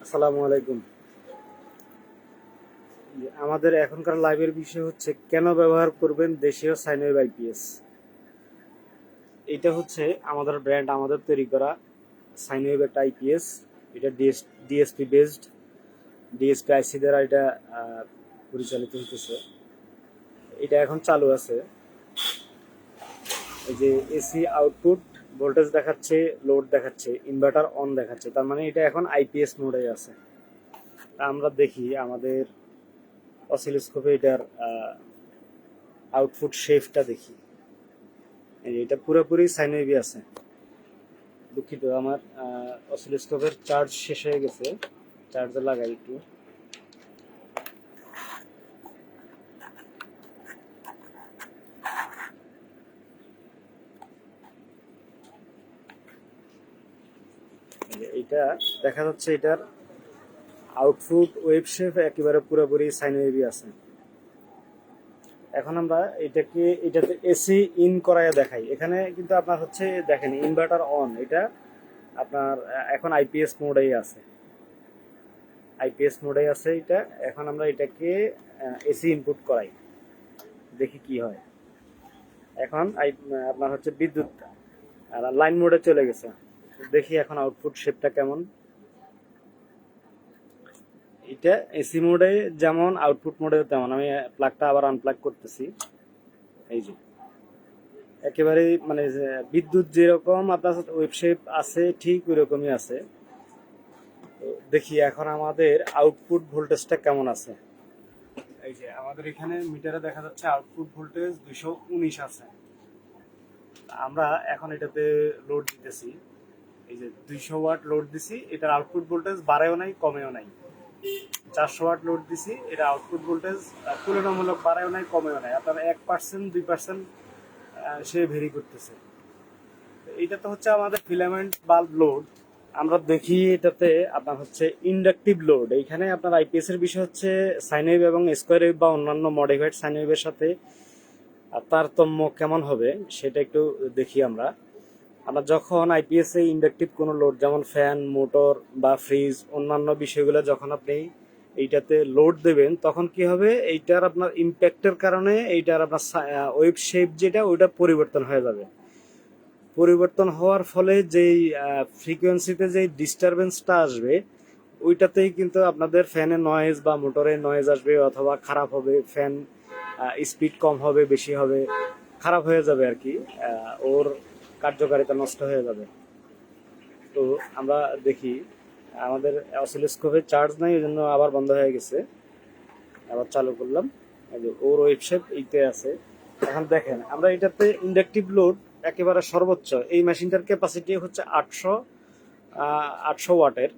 আসসালামু আলাইকুম। আমাদের এখনকার লাইভের বিষয় হচ্ছে কেন ব্যবহার করবেন দেশীয় সাইন ওয়েভ আইপিএস। এটা হচ্ছে আমাদের ব্র্যান্ড, আমাদের তৈরি করা সাইন ওয়েভ একটা আইপিএস। এটা ডিএসপি বেসড, ডিএসপি আইসি দ্বারা এটা পরিচালিত হতেছে। এটা এখন চালু আছে। এই যে এসি আউটপুট ভোল্টেজ দেখাচ্ছে, লোড দেখাচ্ছে, ইনভার্টার অন দেখাচ্ছে, তার মানে এটা এখন আইপিএস মোডে আছে। আমরা দেখি আমাদের অসিলোস্কোপে এটার আউটপুট শেফটা দেখি। এটা পুরোপুরি সাইন ওয়েভই আছে। দুঃখিত, আমার অসিলোস্কোপের চার্জ শেষ হয়ে গেছে, চার্জে লাগাই একটু। এইটা দেখা যাচ্ছে এটার আউটপুট ওয়েভ শেপ একেবারে পুরোপুরি সাইন ওয়েভই আছে। এখন আমরা এটাতে এসি ইন করায় দেখাই। এখানে কিন্তু আপনার হচ্ছে দেখেন ইনভার্টার অন, এটা আপনার এখন আইপিএস মোডেই আছে, এটা। এখন আমরা এটাকে এসি ইনপুট করাই, দেখি কি হয়। এখন আপনার হচ্ছে বিদ্যুৎ লাইন মোডে চলে গেছে। দেখি এখন আউটপুট শেপটা কেমন। এটা এসি মোডে যেমন, আউটপুট মোডে তেমন। আমি প্লাগটা আবার আনপ্লাগ করতেছি। এই যে একেবারে মানে বিদ্যুৎ যেরকম আপনার ওয়েভ শেপ আছে, ঠিক ওই রকমই আছে। তো দেখি এখন আমাদের আউটপুট ভোল্টেজটা কেমন আছে। এই যে আমাদের এখানে মিটারে দেখা যাচ্ছে আউটপুট ভোল্টেজ 219 আছে। আমরা এখন এটাতে লোড দিতেছি। এই যে 200 ওয়াট লোড দিছি, এটার আউটপুট ভোল্টেজ বাড়েও নাই কমেও নাই। 400 ওয়াট লোড দিছি, এটা আউটপুট ভোল্টেজ তুলনামূলক বাড়েও নাই কমেও নাই। আপনার 1% 2% সে ভেরি করতেছে। এটা তো হচ্ছে আমাদের ফিলামেন্ট বাল্ব লোড। আমরা দেখি এটাতে আপনার হচ্ছে ইন্ডাকটিভ লোড। এইখানে আপনার আইপিএস এর বিষয় হচ্ছে সাইন ওয়েভ এবং স্কোয়ার ওয়েভ বা অন্যান্য মডিফাইড সাইন ওয়েভের সাথে তারতম্য কেমন হবে সেটা একটু দেখি। আমরা যখন আইপিএস এ ইন্ডাকটিভ কোনো লোড, যেমন ফ্যান, মোটর বা ফ্রিজ, অন্যান্য বিষয়গুলো যখন আপনি এইটাতে লোড দেবেন, তখন কি হবে, এইটার আপনার ইম্প্যাক্টের কারণে এইটার আপনার ওয়েভ শেপ যেটা, ওইটা পরিবর্তন হয়ে যাবে। পরিবর্তন হওয়ার ফলে যেই ফ্রিকোয়েন্সিতে যেই ডিস্টারবেন্সটা আসবে, ওইটাতেই কিন্তু আপনাদের ফ্যানের নয়েজ বা মোটরের নয়েজ আসবে, অথবা খারাপ হবে, ফ্যান স্পিড কম হবে, বেশি হবে, খারাপ হয়ে যাবে আর কি, ওর কার্যকারিতা নষ্ট হয়ে যাবে। তো আমরা দেখি আমাদের অসিলোস্কোপে চার্জ নাই, ওই জন্য আবার বন্ধ হয়ে গেছে। আবার চালু করলাম, এই যে ওর ওয়েবশেপ এইতে আছে। এখন দেখেন আমরা এটাতে ইন্ডাকটিভ লোড একেবারে সর্বোচ্চ। এই মেশিনটার ক্যাপাসিটি হচ্ছে 800 ওয়াটের।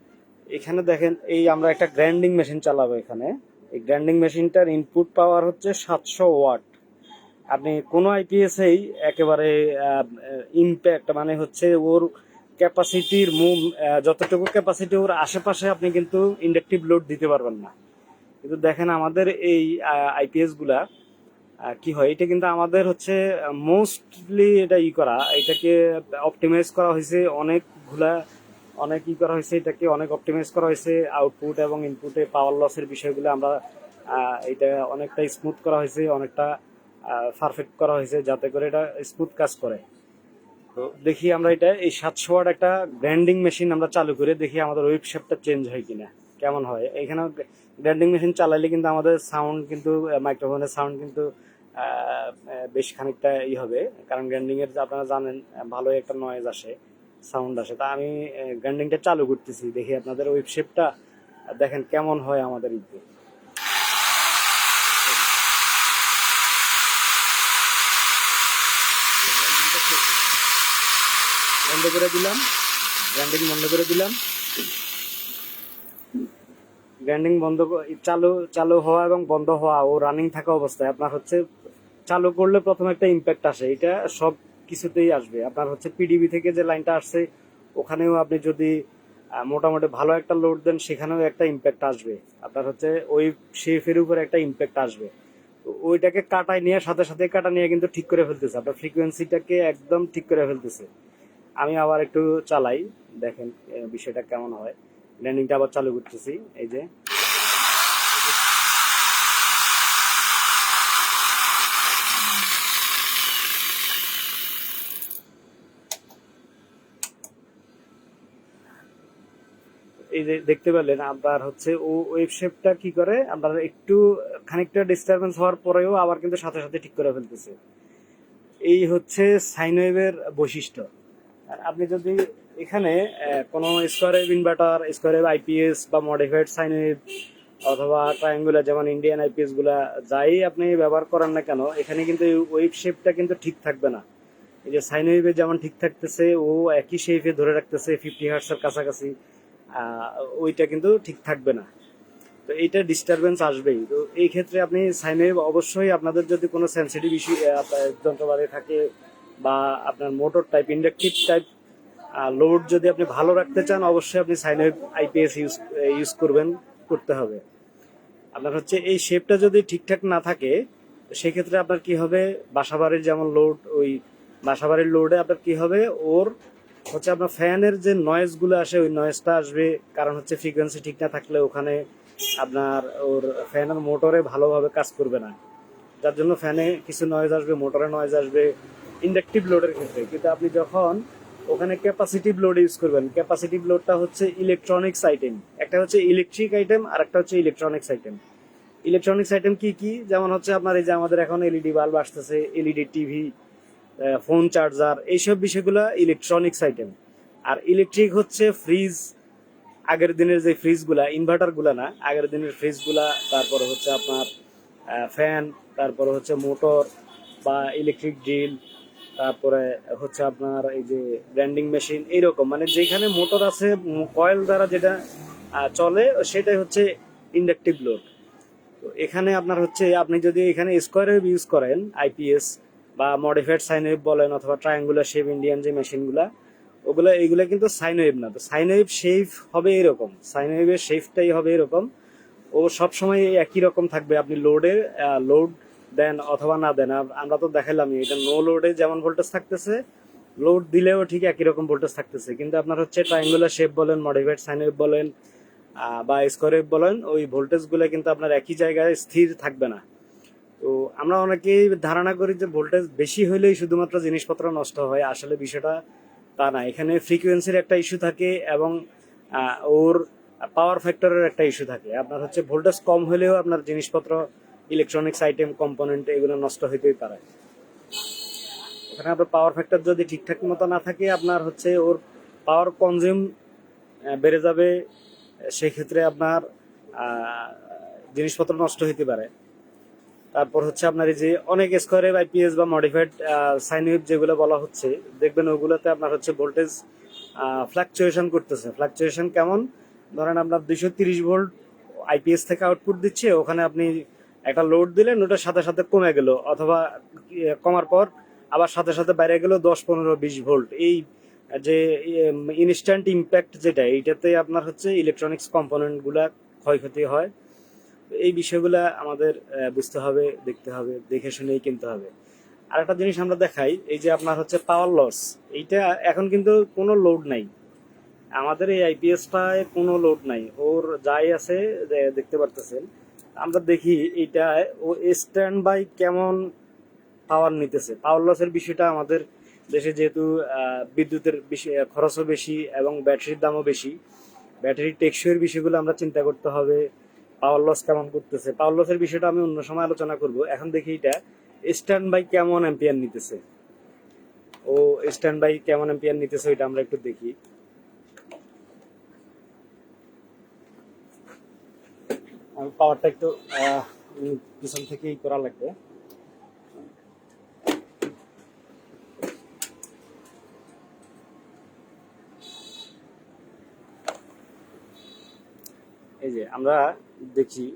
এখানে দেখেন, এই আমরা একটা গ্রাইন্ডিং মেশিন চালাবো এখানে। এই গ্রাইন্ডিং মেশিনটার ইনপুট পাওয়ার হচ্ছে 700 ওয়াট। আপনি কোনো আইপিএসেই একেবারে ইম্প্যাক্ট মানে হচ্ছে ওর ক্যাপাসিটির যতটুকু ক্যাপাসিটি, ওর আশেপাশে আপনি কিন্তু ইন্ডাকটিভ লোড দিতে পারবেন না। কিন্তু দেখেন আমাদের এই আইপিএস গুলা কি হয়, এটা কিন্তু আমাদের হচ্ছে মোস্টলি এটা করা, এটাকে অপটিমাইজ করা হয়েছে অনেকগুলা, অনেক করা হয়েছে, এটাকে অনেক অপটিমাইজ করা হয়েছে। আউটপুট এবং ইনপুটে পাওয়ার লসের বিষয়গুলো আমরা এটা অনেকটা স্মুথ করা হয়েছে, অনেকটা পারফেক্ট করা হয়েছে, যাতে করে এটা স্মুথ কাজ করে। তো দেখি আমরা এটা এই 700 ওয়াট একটা গ্রাইন্ডিং মেশিন আমরা চালু করে দেখি আমাদের ওয়েব শেপটা চেঞ্জ হয় কিনা, কেমন হয়। এখানে গ্রাইন্ডিং মেশিন চালাইলে কিন্তু আমাদের সাউন্ড কিন্তু, মাইক্রোফোনের সাউন্ড কিন্তু বেশ খানিকটা হবে, কারণ গ্রাইন্ডিং এর আপনারা জানেন ভালো একটা নয়েজ আসে, সাউন্ড আসে। তা আমি গ্রাইন্ডিংটা চালু করতেছি, দেখি আপনাদের ওয়েব শেপটা দেখেন কেমন হয় আমাদের ইতে। বন্ধ করে দিলাম, গ্রাইন্ডিং বন্ধ করে দিলাম। গ্রাইন্ডিং বন্ধ, চালু চালু হওয়া এবং বন্ধ হওয়া ও রানিং থাকা অবস্থায় আপনার হচ্ছে চালু করলে প্রথমে একটা ইম্প্যাক্ট আসে। এটা সব কিছুতেই আসবে। আপনার হচ্ছে পিডিবি থেকে যে লাইনটা আসছে, ওখানেও আপনি যদি মোটামুটি ভালো একটা লোড দেন, সেখানেও একটা ইম্প্যাক্ট আসবে। আপনার হচ্ছে ওই শেফের উপরে একটা ইম্প্যাক্ট আসবে। ওইটাকে কাটায় নিয়ে, সাথে সাথে কাটা নিয়ে কিন্তু ঠিক করে ফেলতেছে, আপনার ফ্রিকোয়েন্সিটাকে একদম ঠিক করে ফেলতেছে। আমি আবার একটু চালাই, দেখেন বিষয়টা কেমন হয়। গ্রাইন্ডিংটা আবার চালু করতেছি। এই যে এই যে দেখতে পেলেন আপনার হচ্ছে ও ওয়েভ শেপটা কি করে, আপনার একটু খানিকটা ডিস্টারবেন্স হওয়ার পরেও আবার কিন্তু সাথে সাথে ঠিক করে ফেলতেছে। এই হচ্ছে সাইন ওয়েভের বৈশিষ্ট্য। আর আপনি যদি এখানে কোনো square wave inverter, square wave IPS বা মডিফাইড সাইন ওয়েভ অথবা ট্রায়াঙ্গুলার যেমন ইন্ডিয়ান আইপিএস গুলা যাই আপনি ব্যবহার করেন না কেন, এখানে কিন্তু ওয়েভ শেপটা কিন্তু ঠিক থাকবে না। এই যে সাইন ওয়েভে যেমন ঠিক থাকতেছে, ও একই শেপে ধরে রাখতেছে 50 হার্টসের কাছাকাছি, ওইটা কিন্তু ঠিক থাকবে না। তো এইটা ডিস্টারবেন্স আসবেই। তো এই ক্ষেত্রে আপনি সাইন ওয়েভ অবশ্যই, আপনাদের যদি কোনো সেন্সিটিভ ইস্যু যন্ত্রপাতি থাকে বা আপনার motor type inductive type load যদি আপনি ভালো রাখতে চান, অবশ্যই আপনি সাইন ওয়েভ আইপিএস ইউজ করতে হবে। আপনার হচ্ছে এই শেপটা যদি ঠিকঠাক না থাকে, সেক্ষেত্রে আপনার কি হবে, বাসাবাড়ির যেমন লোড, ওই বাসাবাড়ির লোডে আপনার কি হবে, ওর হচ্ছে আপনার ফ্যানের যে নয়েজগুলো আসে ওই নয়েজটা আসবে। কারণ হচ্ছে ফ্রিকোয়েন্সি ঠিক না থাকলে ওখানে আপনার ওর ফ্যানের মোটরে ভালোভাবে কাজ করবে না, যার জন্য ফ্যানে কিছু নয়েজ আসবে, মোটরে নয়েজ আসবে ইন্ডাকটিভ লোডের ক্ষেত্রে। কিন্তু আপনি যখন ওখানে ক্যাপাসিটিভ লোড ইউজ করবেন, ক্যাপাসিটিভ লোডটা হচ্ছে ইলেকট্রনিক্স আইটেম, একটা হচ্ছে ইলেকট্রিক আইটেম আর একটা হচ্ছে ইলেকট্রনিক্স আইটেম। ইলেকট্রনিক্স আইটেম কি কি, যেমন হচ্ছে আপনার এই যে আমাদের এখন এলইডি বাল্ব আসতেছে, এলইডি টিভি, ফোন চার্জার, এইসব বিষয়গুলো ইলেকট্রনিক্স আইটেম। আর ইলেকট্রিক হচ্ছে ফ্রিজ, আগের দিনের যে ফ্রিজগুলা, ইনভার্টারগুলা না, আগের দিনের ফ্রিজগুলা, তারপরে হচ্ছে আপনার ফ্যান, তারপরে হচ্ছে মোটর বা ইলেকট্রিক ড্রিল, তারপরে হচ্ছে আপনার এই যে গ্রাইন্ডিং মেশিন, এইরকম মানে যেখানে মোটর আছে, কয়েল দ্বারা যেটা চলে, সেটাই হচ্ছে ইন্ডাকটিভ লোড। তো এখানে আপনার হচ্ছে আপনি যদি এখানে স্কোয়ার ওয়েভ ইউজ করেন, আইপিএস বা মডিফাইড সাইন ওয়েভ বলেন অথবা ট্রায়াঙ্গুলার শেপ ইন্ডিয়ান যে মেশিনগুলা, এইগুলা কিন্তু সাইন ওয়েভ না। তো সাইন ওয়েভ শেপ হবে এরকম, সাইন ওয়েভের শেপটাই হবে এরকম, ও সবসময় একই রকম থাকবে। আপনি লোড দেন অথবা না দেন, আমরা তো দেখালাম এটা নো লোডে যেমন ভোল্টেজ থাকতেছে, লোড দিলেও ঠিক একই রকম ভোল্টেজ থাকতেছে। কিন্তু আপনার হচ্ছে ট্রায়াঙ্গুলার শেপ বলেন, মডিফাইড সাইন ওয়েভ বলেন বা স্কোয়ার ওয়েভ বলেন, ওই ভোল্টেজ গুলো কিন্তু আপনার একই জায়গায় স্থির থাকবে না। তো আমরা অনেকেই ধারণা করি যে ভোল্টেজ বেশি হলেই শুধুমাত্র জিনিসপত্র নষ্ট হয়, আসলে বিষয়টা তা না। এখানে ফ্রিকোয়েন্সির একটা ইস্যু থাকে এবং ওর পাওয়ার ফ্যাক্টরের একটা ইস্যু থাকে। আপনার হচ্ছে ভোল্টেজ কম হলেও আপনার জিনিসপত্র, ইলেকট্রনিক্স আইটেম, কম্পোনেন্ট, এগুলো নষ্ট হইতেই পারে। ওখানে আপনার পাওয়ার ফ্যাক্টর যদি ঠিকঠাক মতো না থাকে, আপনার হচ্ছে ওর পাওয়ার কনজিউম বেড়ে যাবে, সেক্ষেত্রে আপনার জিনিসপত্র নষ্ট হইতে পারে। তারপর হচ্ছে আপনার এই যে অনেক স্কোয়ার ওয়েভ আইপিএস বা মডিফাইড সাইন ওয়েভ যেগুলো বলা হচ্ছে, দেখবেন ওগুলোতে আপনার হচ্ছে ভোল্টেজ ফ্লাকচুয়েশন করতেছে। ফ্লাকচুয়েশন কেমন, ধরেন আপনার 230 ভোল্ট আইপিএস থেকে আউটপুট দিচ্ছে, ওখানে আপনি একটা লোড দিলেন, ওটার সাথে সাথে কমে গেল, অথবা কমার পর আবার সাথে সাথে বাইরে গেল 10, 15, 20 ভোল্ট। এই যে ইনস্ট্যান্ট ইম্প্যাক্ট যেটা, এইটাতে আপনার হচ্ছে ইলেকট্রনিক্স কম্পোনেন্ট গুলা ক্ষয়ক্ষতি হয়। এই বিষয়গুলো আমাদের বুঝতে হবে, দেখতে হবে, দেখে শুনেই কিনতে হবে। আর একটা জিনিস আমরা দেখাই, এই যে আপনার হচ্ছে পাওয়ার লস, এইটা এখন কিন্তু কোনো লোড নাই, আমাদের এই আইপিএসটায় কোনো লোড নাই, ওর যাই আছে দেখতে পারতেছেন। আমরা দেখি এইটা ও স্ট্যান্ড বাই কেমন পাওয়ার নিতেছে। পাওয়ার লসের বিষয়টা আমাদের দেশে যেহেতু বিদ্যুতের খরচও বেশি এবং ব্যাটারির দামও বেশি, ব্যাটারির টেকসইয়ের বিষয়গুলো আমরা চিন্তা করতে হবে। পাওয়ার লস কেমন করতেছে, পাওয়ার লসের বিষয়টা আমি অন্য সময় আলোচনা করব। এখন দেখি এটা স্ট্যান্ড বাই কেমন অ্যাম্পিয়ার নিতেছে, ও স্ট্যান্ড বাই কেমন অ্যাম্পিয়ার নিতেছে ওইটা আমরা একটু দেখি। আমি পাওয়ারটা একটু পিছন থেকেই করা লাগবে। এই যে আমরা দেখি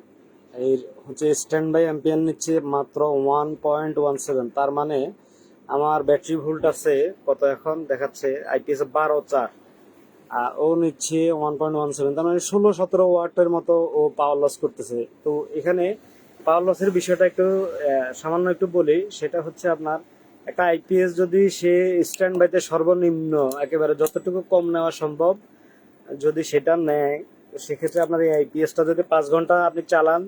এর হচ্ছে স্ট্যান্ড বাই অ্যাম্পিয়ার নিচ্ছে মাত্র 1.17, তার মানে আমার ব্যাটারি ভোল্ট আছে কত, এখন দেখাচ্ছে আইপিএস 12.4, ও নিচ্ছে 1.17, তার মানে 16-17 ওয়াটের মতো ও পাওয়ার লস করতেছে। তো এখানে পাওয়ার লসের বিষয়টা একটু সামান্য একটু বলি, সেটা হচ্ছে আপনার একটা আইপিএস যদি সে স্ট্যান্ড বাইতে সর্বনিম্ন একেবারে যতটুকু কম নেওয়া সম্ভব যদি সেটা নেয়, সেক্ষেত্রে আপনার এই আইপিএসটা যদি 5 ঘন্টা আপনি চালান,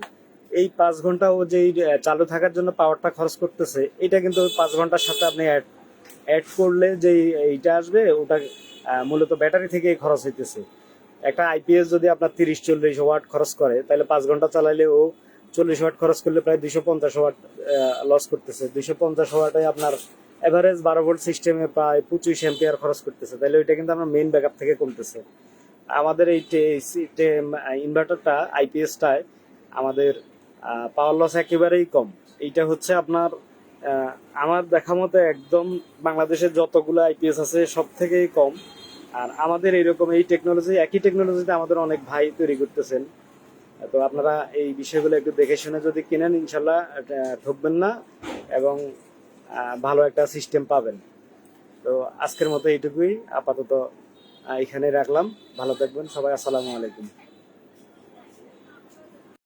এই 5 ঘন্টা ও যেই চালু থাকার জন্য পাওয়ারটা খরচ করতেছে, এটা কিন্তু ওই 5 ঘন্টার সাথে আপনি অ্যাড করলে যে এইটা আসবে, ওটা মূলত ব্যাটারি থেকেই খরচ হইতেছে। একটা আইপিএস যদি আপনার 30-40 ওয়াট খরচ করে, তাহলে 5 ঘন্টা চালাইলে ও 40 ওয়াট খরচ করলে প্রায় 250 ওয়াট লস করতেছে। 250 ওয়াটে আপনার এভারেজ 12 ভোল্ট সিস্টেমে প্রায় 25 অ্যাম্পিয়ার খরচ করতেছে, তাহলে ওইটা কিন্তু আপনার মেইন ব্যাকআপ থেকে কমতেছে। আমাদের এই ইনভার্টারটা আইপিএসটায় আমাদের পাওয়ার লস একেবারেই কম। এইটা হচ্ছে আপনার আমার দেখা মতে একদম বাংলাদেশের যতগুলো আইপিএস আছে সব থেকেই কম। আর আমাদের এরকম এই টেকনোলজি, একই টেকনোলজিতে আমাদের অনেক ভাই তৈরি করতেছেন। তো আপনারা এই বিষয়গুলো একটু দেখে শুনে যদি কিনেন, ইনশাল্লাহ ঠকবেন না এবং ভালো একটা সিস্টেম পাবেন। তো আজকের মতো এইটুকুই, আপাতত এখানে রাখলাম। ভালো থাকবেন সবাই, আসসালামু আলাইকুম।